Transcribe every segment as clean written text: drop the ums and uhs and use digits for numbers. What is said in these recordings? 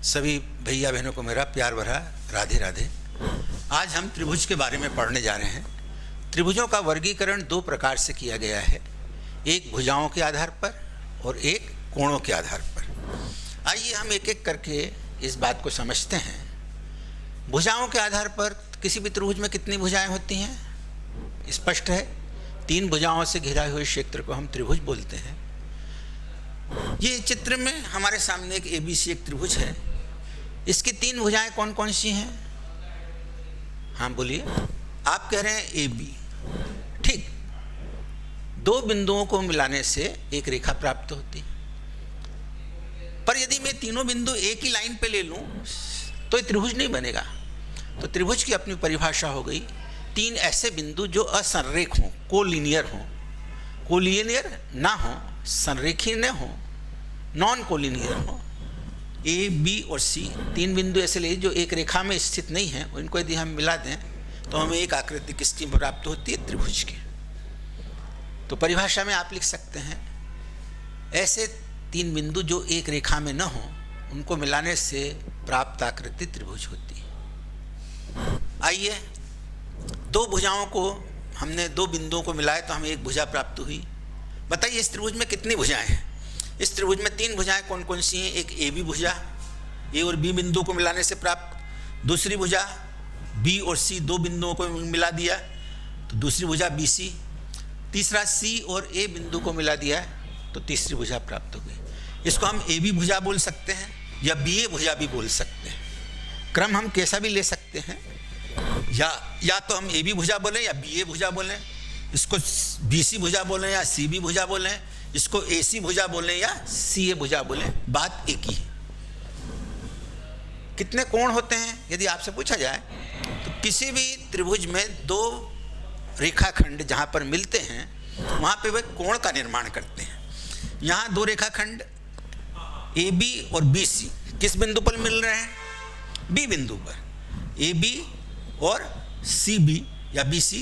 सभी भैया बहनों को मेरा प्यार भरा राधे राधे। आज हम त्रिभुज के बारे में पढ़ने जा रहे हैं। त्रिभुजों का वर्गीकरण दो प्रकार से किया गया है, एक भुजाओं के आधार पर और एक कोणों के आधार पर। आइए हम एक एक करके इस बात को समझते हैं। भुजाओं के आधार पर किसी भी त्रिभुज में कितनी भुजाएं होती हैं? स्पष्ट है, 3 भुजाओं से घिरा हुए क्षेत्र को हम त्रिभुज बोलते हैं। ये चित्र में हमारे सामने एक ABC एक त्रिभुज है। इसकी 3 भुजाएं कौन कौन सी हैं? हाँ बोलिए। आप कह रहे हैं AB, ठीक। 2 बिंदुओं को मिलाने से एक रेखा प्राप्त होती है। पर यदि मैं तीनों बिंदु एक ही लाइन पे ले लूं तो ये त्रिभुज नहीं बनेगा। तो त्रिभुज की अपनी परिभाषा हो गई 3 ऐसे बिंदु जो असंरेख हों, कोलिनियर हों। कोलिनियर ना हो, संरेखीय न हो, नॉन कोलिनियर हो। A, B और C 3 बिंदु ऐसे ले जो एक रेखा में स्थित नहीं हैं, इनको यदि हम मिला दें तो हमें एक आकृति किसकी प्राप्त होती है? त्रिभुज की। तो परिभाषा में आप लिख सकते हैं ऐसे 3 बिंदु जो एक रेखा में न हो, उनको मिलाने से प्राप्त आकृति त्रिभुज होती है। आइए, 2 भुजाओं को हमने 2 बिंदुओं को मिलाए तो हमें एक भुजा प्राप्त हुई। बताइए इस त्रिभुज में कितनी भुजाएं हैं? इस त्रिभुज में 3 भुजाएं कौन कौन सी हैं? एक AB भुजा, A और B बिंदु को मिलाने से प्राप्त। दूसरी भुजा B और C 2 बिंदुओं को मिला दिया तो दूसरी भुजा BC। तीसरा C और A बिंदु को मिला दिया तो तीसरी भुजा प्राप्त हो गई। इसको हम AB भुजा बोल सकते हैं या BA भुजा भी बोल सकते हैं। क्रम हम कैसा भी ले सकते हैं, या तो हम AB भुजा बोलें या BA भुजा बोलें, इसको BC भुजा बोलें या CB भुजा बोलें, इसको AC भुजा बोलें या CA भुजा बोलें, बात एक ही है। कितने कोण होते हैं यदि आपसे पूछा जाए तो किसी भी त्रिभुज में 2 रेखाखंड जहां पर मिलते हैं वहां पे वे कोण का निर्माण करते हैं। यहाँ 2 रेखाखंड AB और BC किस बिंदु पर मिल रहे हैं? B बिंदु पर। AB और CB या BC,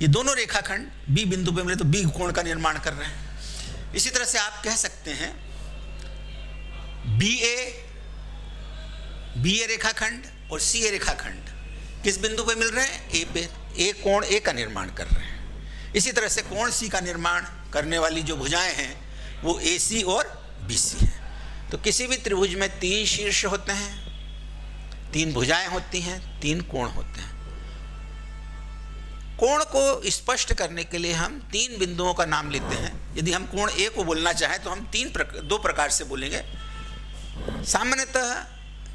ये दोनों रेखाखंड B बिंदु पर मिले तो B कोण का निर्माण कर रहे हैं। इसी तरह से आप कह सकते हैं BA रेखाखंड और CA रेखाखंड किस बिंदु पर मिल रहे हैं? A पे। A कोण A का निर्माण कर रहे हैं। इसी तरह से कोण C का निर्माण करने वाली जो भुजाएं हैं वो AC और BC हैं। तो किसी भी त्रिभुज में 3 शीर्ष होते हैं, 3 भुजाएं होती हैं, 3 कोण होते हैं। कोण को स्पष्ट करने के लिए हम 3 बिंदुओं का नाम लेते हैं। यदि हम कोण A को बोलना चाहें तो हम 2 प्रकार से बोलेंगे। सामान्यतः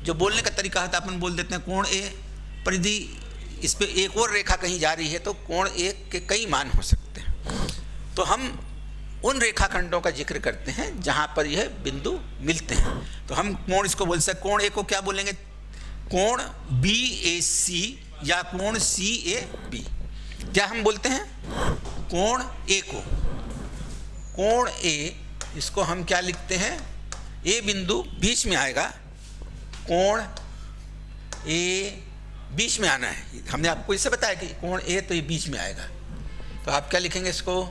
जो बोलने का तरीका होता है अपन बोल देते हैं कोण A, पर यदि इस पे एक और रेखा कहीं जा रही है तो कोण A के कई मान हो सकते हैं। तो हम उन रेखाखंडों का जिक्र करते हैं जहां पर यह बिंदु मिलते हैं। तो हम कोण इसको बोल सकते, कोण A को क्या बोलेंगे? कोण BAC या कोण CAB। क्या हम बोलते हैं? कोण A को, कोण A, इसको हम क्या लिखते हैं? A बिंदु बीच में आएगा, कोण A बीच में आना है। हमने आपको इससे बताया कि कोण A तो ये बीच में आएगा। तो आप क्या लिखेंगे इसको?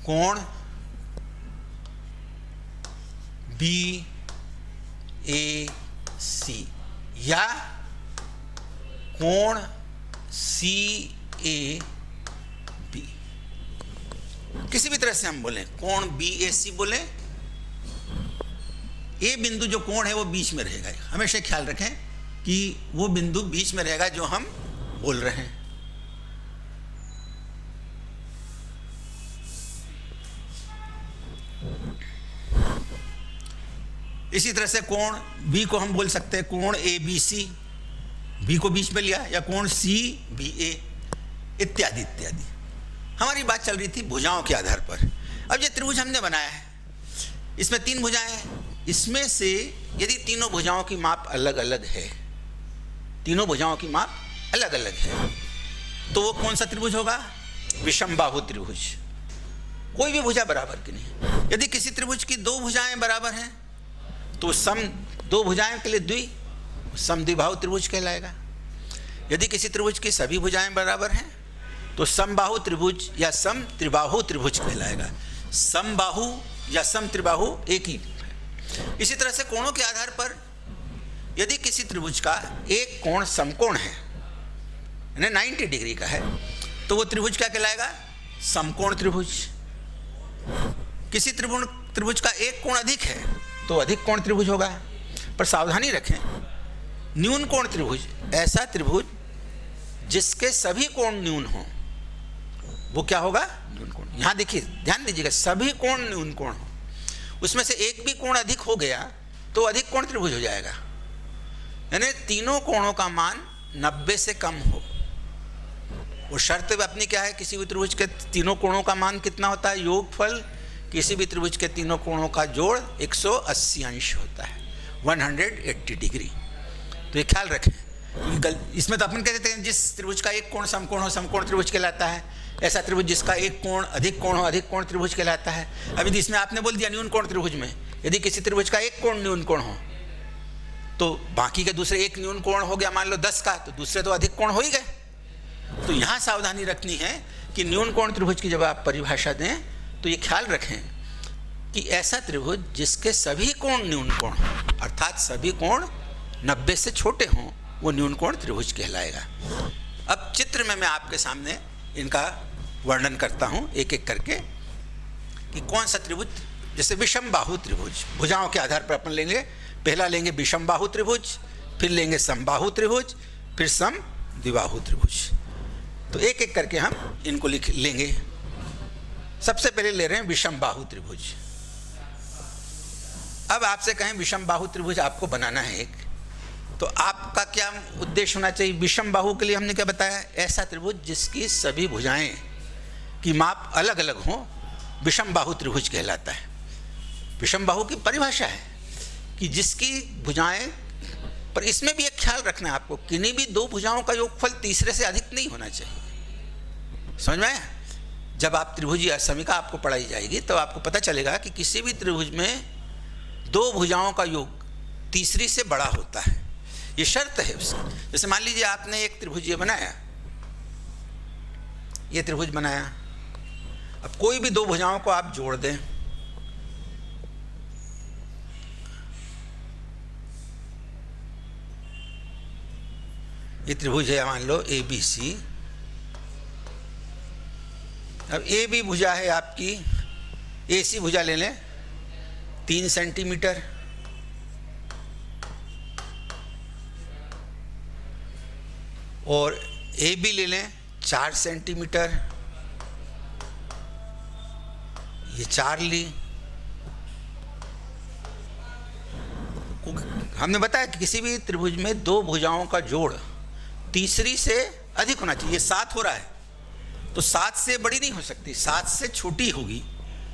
कोण BAC या कोण CAB, किसी भी तरह से हम बोलें, कोण BAC बोलें। A बिंदु जो कोण है वो बीच में रहेगा। हमेशा ख्याल रखें कि वो बिंदु बीच में रहेगा जो हम बोल रहे हैं। इसी तरह से कोण B को हम बोल सकते हैं कोण ABC, B को बीच में लिया, या कोण CBA इत्यादि इत्यादि। हमारी बात चल रही थी भुजाओं के आधार पर। अब ये त्रिभुज हमने बनाया है, इसमें 3 भुजाएं हैं। इसमें से यदि तीनों भुजाओं की माप अलग अलग है, तीनों भुजाओं की माप अलग अलग है, तो वो कौन सा त्रिभुज होगा? विषमबाहु त्रिभुज। कोई भी भुजा बराबर की नहीं। यदि किसी त्रिभुज की 2 भुजाएं बराबर हैं तो सम 2 भुजाएं के लिए समद्विबाहु त्रिभुज कहलाएगा। यदि किसी त्रिभुज की सभी भुजाएं बराबर हैं तो समबाहु त्रिभुज या सम त्रिबाहु त्रिभुज कहलाएगा। समबाहु या सम त्रिबाहु एक ही है। इसी तरह से कोणों के आधार पर यदि किसी त्रिभुज का एक कोण समकोण है, यानी 90 डिग्री का है, तो वो त्रिभुज क्या कहलाएगा? समकोण त्रिभुज। किसी त्रिभुज का एक कोण अधिक है तो अधिक कोण त्रिभुज होगा। पर सावधानी रखें, न्यून कोण त्रिभुज ऐसा त्रिभुज जिसके सभी कोण न्यून हों, वो क्या होगा? न्यून कोण। यहाँ देखिए, ध्यान दीजिएगा, सभी कोण न्यून कोण हो, उसमें से एक भी कोण अधिक हो गया तो अधिक कोण त्रिभुज हो जाएगा। यानी तीनों कोणों का मान 90 से कम हो। वो शर्त अपनी क्या है? किसी भी त्रिभुज के तीनों कोणों का मान कितना होता है? योगफल किसी भी त्रिभुज के तीनों कोणों का जोड़ 180 अंश होता है, 180 डिग्री। तो ये ख्याल रखें। इसमें तो अपन कहते हैं जिस त्रिभुज का एक कोण समकोण हो, समकोण त्रिभुज कहलाता है। ऐसा त्रिभुज जिसका एक कोण अधिक कोण हो, अधिक कोण त्रिभुज कहलाता है। अभी इसमें आपने बोल दिया न्यून कोण त्रिभुज में, यदि किसी त्रिभुज का एक कोण न्यून कोण हो तो बाकी के दूसरे एक न्यून कोण हो गया, मान लो 10 का, तो दूसरे तो अधिक कोण हो ही गए। तो यहाँ सावधानी रखनी है कि न्यून कोण त्रिभुज की जब आप परिभाषा दें तो ये ख्याल रखें कि ऐसा त्रिभुज जिसके सभी कोण न्यून कोण हो, अर्थात सभी कोण 90 से छोटे हों, वो न्यून कोण त्रिभुज कहलाएगा। अब चित्र में मैं आपके सामने इनका वर्णन करता हूँ एक एक करके कि कौन सा त्रिभुज। जैसे विषम बाहु त्रिभुज, भुजाओं के आधार पर अपन लेंगे। पहला लेंगे विषम बाहु त्रिभुज, फिर लेंगे समबाहु त्रिभुज, फिर सम द्विबाहु त्रिभुज। तो एक एक करके हम इनको लिख लेंगे। सबसे पहले ले रहे हैं विषम बाहु त्रिभुज। अब आपसे कहें विषम बाहु त्रिभुज आपको बनाना है एक, तो आपका क्या उद्देश्य होना चाहिए? विषम बाहु के लिए हमने क्या बताया? ऐसा त्रिभुज जिसकी सभी भुजाएं की माप अलग अलग हों, विषम बाहु त्रिभुज कहलाता है। विषम बाहु की परिभाषा है कि जिसकी भुजाएं, पर इसमें भी एक ख्याल रखना है आपको, किन्हीं भी दो भुजाओं का योगफल तीसरे से अधिक नहीं होना चाहिए। समझ में आया? जब आप त्रिभुजीय असमीका आपको पढ़ाई जाएगी तो आपको पता चलेगा कि किसी भी त्रिभुज में दो भुजाओं का योग तीसरी से बड़ा होता है, ये शर्त है उसकी। जैसे मान लीजिए आपने एक त्रिभुज बनाया, ये त्रिभुज बनाया। अब कोई भी दो भुजाओं को आप जोड़ दें, ये त्रिभुज है मान लो ABC। अब ए बी भुजा है आपकी, AC भुजा ले लें 3 सेंटीमीटर, और AB ले लें 4 सेंटीमीटर, ये 4 ली। हमने बताया कि किसी भी त्रिभुज में दो भुजाओं का जोड़ तीसरी से अधिक होना चाहिए। ये 7 हो रहा है तो 7 से बड़ी नहीं हो सकती, 7 से छोटी होगी।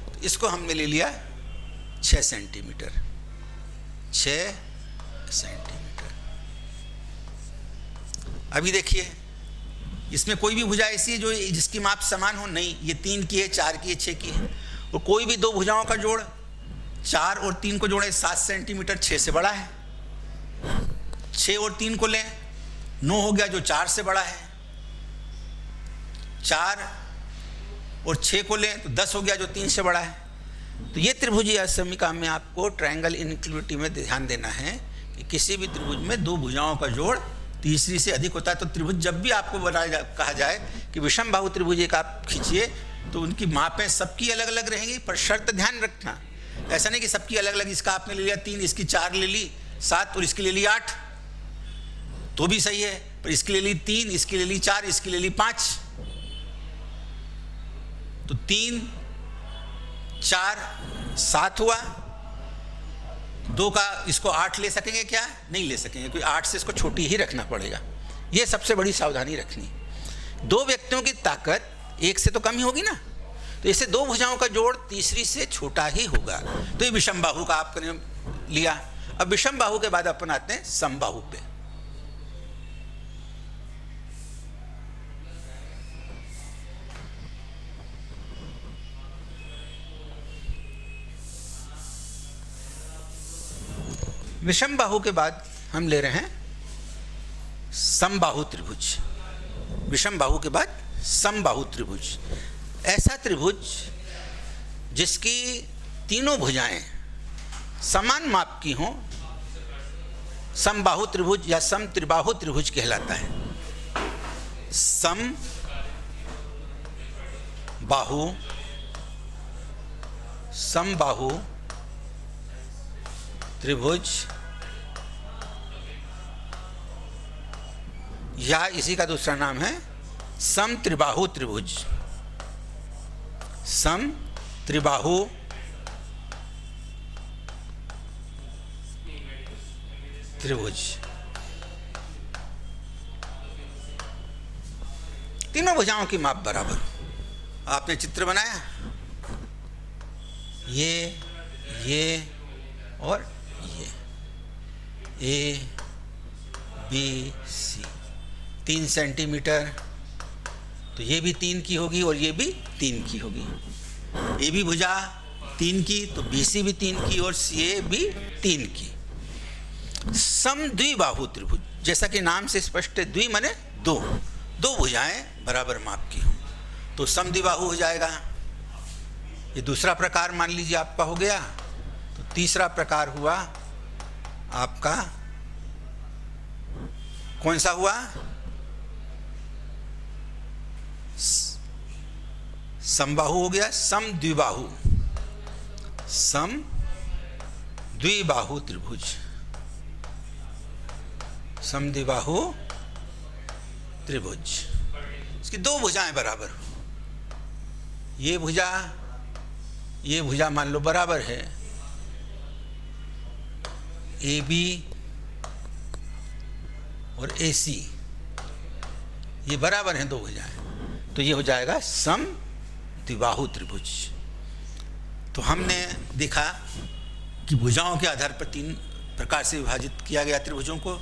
तो इसको हमने ले लिया 6 सेंटीमीटर, 6 सेंटीमीटर। अभी देखिए, इसमें कोई भी भुजा ऐसी है जो जिसकी माप समान हो? नहीं। ये 3 की है, 4 की है, 6 की है। और कोई भी दो भुजाओं का जोड़ 4 और 3 को जोड़े 7 सेंटीमीटर, 6 से बड़ा है। 6 और 3 को लें, 9 हो गया जो 4 से बड़ा है। 4 और 6 को लें तो 10 हो गया जो 3 से बड़ा है। तो ये त्रिभुजीय असमीका में आपको ट्रायंगल इनइक्वालिटी में ध्यान देना है कि किसी भी त्रिभुज में दो भुजाओं का जोड़ तीसरी से अधिक होता है। तो त्रिभुज जब भी आपको कहा जाए कि विषम बाहु त्रिभुज एक आप खींचिए तो उनकी मापें सबकी अलग अलग रहेंगी, पर शर्त ध्यान रखना, ऐसा नहीं कि सबकी अलग अलग, इसका आपने ले लिया 3, इसकी 4 ले ली, 7 और इसकी ले ली 8, तो भी सही है। पर इसकी ले ली 3, इसकी ले ली 4, इसकी ले ली 5, तो 3 4 7 हुआ। 2 का इसको 8 ले सकेंगे क्या? नहीं ले सकेंगे, क्योंकि 8 से इसको छोटी ही रखना पड़ेगा। ये सबसे बड़ी सावधानी रखनी। दो व्यक्तियों की ताकत एक से तो कम ही होगी ना, तो इससे दो भुजाओं का जोड़ तीसरी से छोटा ही होगा। तो ये विषम बाहु का आपने लिया। अब विषम बाहु के बाद अपन आते हैं समबाहु पे। विषम बाहु के बाद हम ले रहे हैं समबाहु त्रिभुज। विषम बाहु के बाद समबाहु त्रिभुज, ऐसा त्रिभुज जिसकी तीनों भुजाएं समान माप की हों, समबाहु त्रिभुज या सम त्रिबाहु त्रिभुज कहलाता है। सम बाहु, समबाहु त्रिभुज या इसी का दूसरा नाम है सम त्रिबाहु त्रिभुज। सम त्रिबाहु त्रिभुज, तीनों भुजाओं की माप बराबर। आपने चित्र बनाया, ये और ये, ए बी सी, 3 सेंटीमीटर, तो ये भी 3 की होगी और ये भी 3 की होगी। ए बी भुजा 3 की तो बी सी भी 3 की और सी ए भी 3 की। सम द्विबाहु त्रिभुज, जैसा कि नाम से स्पष्ट है, द्वि माने दो भुजाएं बराबर माप की हों तो सम द्विबाहु हो जाएगा। ये दूसरा प्रकार मान लीजिए आपका हो गया। तो तीसरा प्रकार हुआ आपका, कौन सा हुआ? समबाहु हो गया, सम द्विबाहु, सम द्विबाहु त्रिभुज, सम द्विबाहु त्रिभुज। इसकी दो भुजाएं बराबर, ये भुजा मान लो बराबर है, ए बी और ए सी, ये बराबर हैं दो भुजाएं, तो ये हो जाएगा सम द्विबाहु त्रिभुज। तो हमने देखा कि भुजाओं के आधार पर 3 प्रकार से विभाजित किया गया त्रिभुजों को।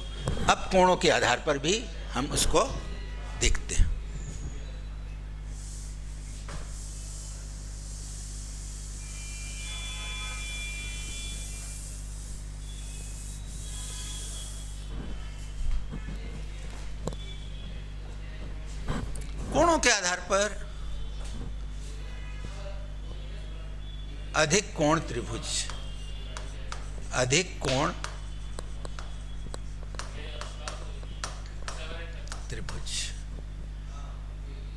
अब कोणों के आधार पर भी हम उसको देखते हैं। कोणों के आधार पर अधिक कोण त्रिभुज, अधिक कोण त्रिभुज,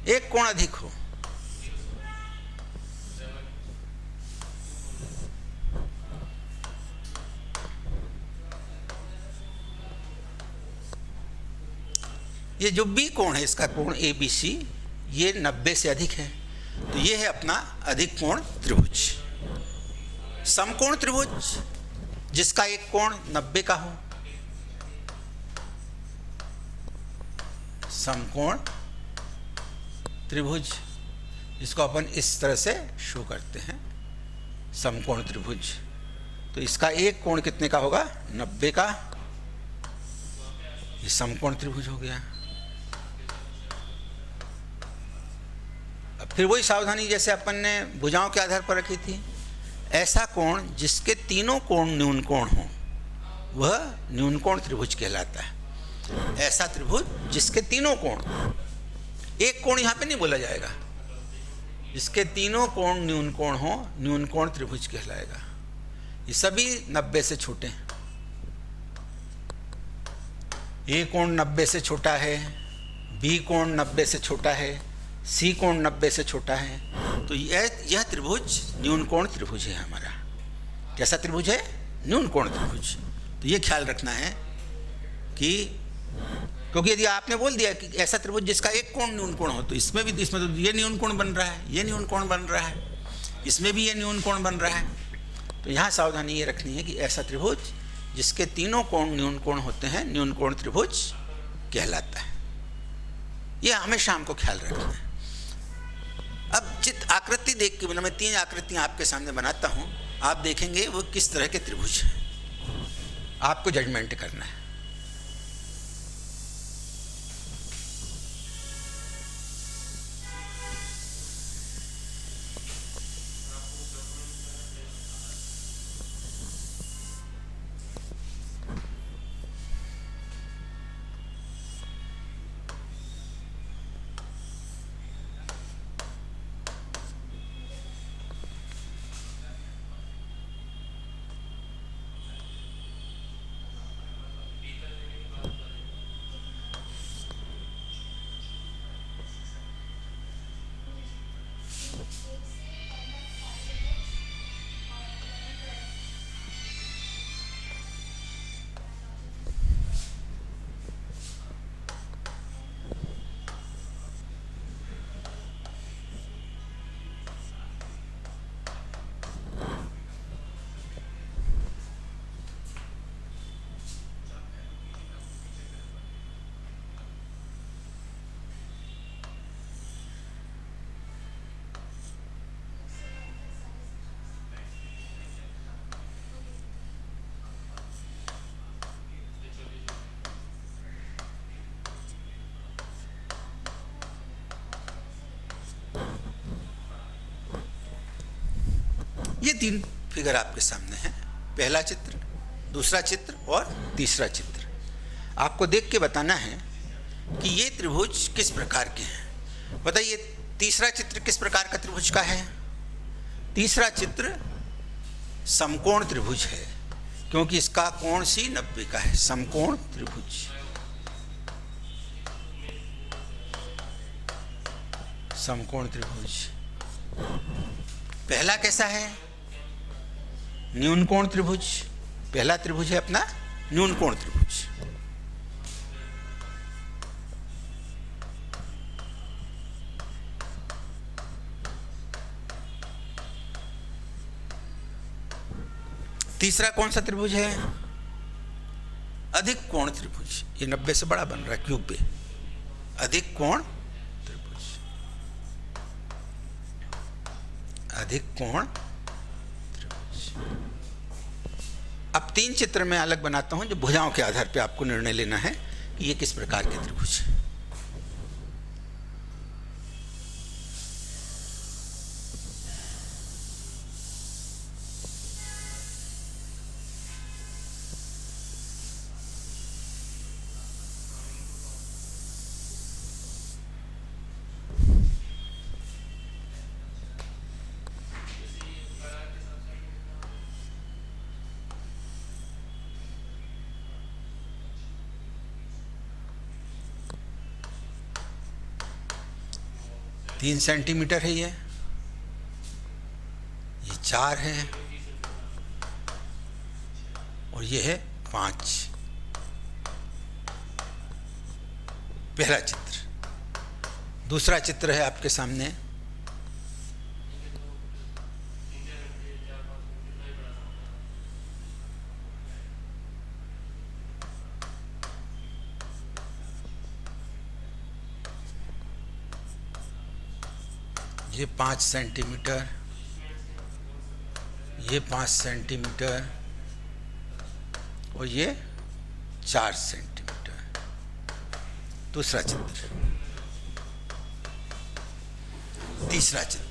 एक कोण अधिक हो, ये जो बी कोण है, इसका कोण ए बी सी, ये 90 से अधिक है, तो ये है अपना अधिक कोण त्रिभुज। समकोण त्रिभुज, जिसका एक कोण 90 का हो, समकोण त्रिभुज, जिसको अपन इस तरह से शो करते हैं, समकोण त्रिभुज। तो इसका एक कोण कितने का होगा? 90 का। ये समकोण त्रिभुज हो गया। अब फिर वही सावधानी जैसे अपन ने भुजाओं के आधार पर रखी थी, ऐसा कोण जिसके तीनों कोण न्यून कोण हो वह न्यून कोण त्रिभुज कहलाता है। ऐसा त्रिभुज जिसके तीनों कोण, एक कोण यहाँ पे नहीं बोला जाएगा, जिसके तीनों कोण न्यून कोण हो, न्यून कोण त्रिभुज कहलाएगा। ये सभी 90 से छोटे हैं। ए कोण 90 से छोटा है, बी कोण 90 से छोटा है, सी कोण 90 से छोटा है, तो यह त्रिभुज न्यून कोण त्रिभुज है हमारा। कैसा त्रिभुज है? न्यून कोण त्रिभुज। तो ये ख्याल रखना है कि, क्योंकि यदि आपने बोल दिया कि ऐसा त्रिभुज जिसका एक कोण न्यून कोण हो, तो इसमें तो ये न्यून कोण बन रहा है, ये न्यून कोण बन रहा है, इसमें भी ये न्यून कोण बन रहा है। तो यहाँ सावधानी ये रखनी है कि ऐसा त्रिभुज जिसके तीनों कोण न्यून कोण होते हैं, न्यून कोण त्रिभुज कहलाता है। ये हमेशा हमको ख्याल रखना है। अब चित्र आकृति देख के, मतलब मैं 3 आकृतियाँ आपके सामने बनाता हूँ, आप देखेंगे वो किस तरह के त्रिभुज हैं, आपको जजमेंट करना है। ये 3 फिगर आपके सामने हैं, पहला चित्र, दूसरा चित्र और तीसरा चित्र। आपको देख के बताना है कि ये त्रिभुज किस प्रकार के हैं। बताइए तीसरा चित्र किस प्रकार का त्रिभुज का है? तीसरा चित्र समकोण त्रिभुज है, क्योंकि इसका कोण सी 90 का है, समकोण त्रिभुज। समकोण त्रिभुज। पहला कैसा है? न्यून कोण त्रिभुज। पहला त्रिभुज है अपना न्यून कोण त्रिभुज। तीसरा कौन सा त्रिभुज है? अधिक कोण त्रिभुज। ये 90 से बड़ा बन रहा है क्यों पे? अधिक कोण त्रिभुज। अधिक कोण त्रिभुज। अब 3 चित्र मैं अलग बनाता हूं जो भुजाओं के आधार पे आपको निर्णय लेना है कि ये किस प्रकार के त्रिभुज है। तीन सेंटीमीटर है ये 4 है और ये है 5। पहला चित्र। दूसरा चित्र है आपके सामने। ये 5 सेंटीमीटर, ये 5 सेंटीमीटर और ये 4 सेंटीमीटर। दूसरा चित्र। तीसरा चित्र।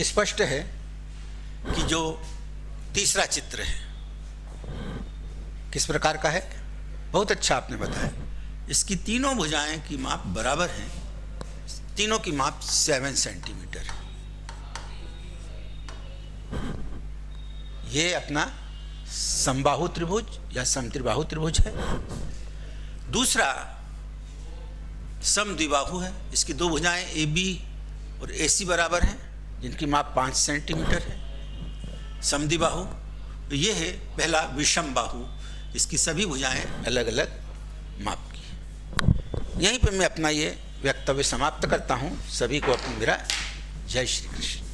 स्पष्ट है कि जो तीसरा चित्र है किस प्रकार का है। बहुत अच्छा आपने बताया। इसकी तीनों भुजाएं की माप बराबर हैं। तीनों की माप 7 सेंटीमीटर है। ये अपना समबाहु त्रिभुज या समत्रिबाहु त्रिभुज है। दूसरा समद्विबाहु है। इसकी 2 भुजाएं AB और AC बराबर हैं, जिनकी माप 5 सेंटीमीटर है। समद्विबाहु तो ये है पहला विषम बाहु। इसकी सभी भुजाएं अलग अलग माप की। यहीं पे मैं अपना ये वक्तव्य समाप्त करता हूँ। सभी को अपनी मेरा जय श्री कृष्ण।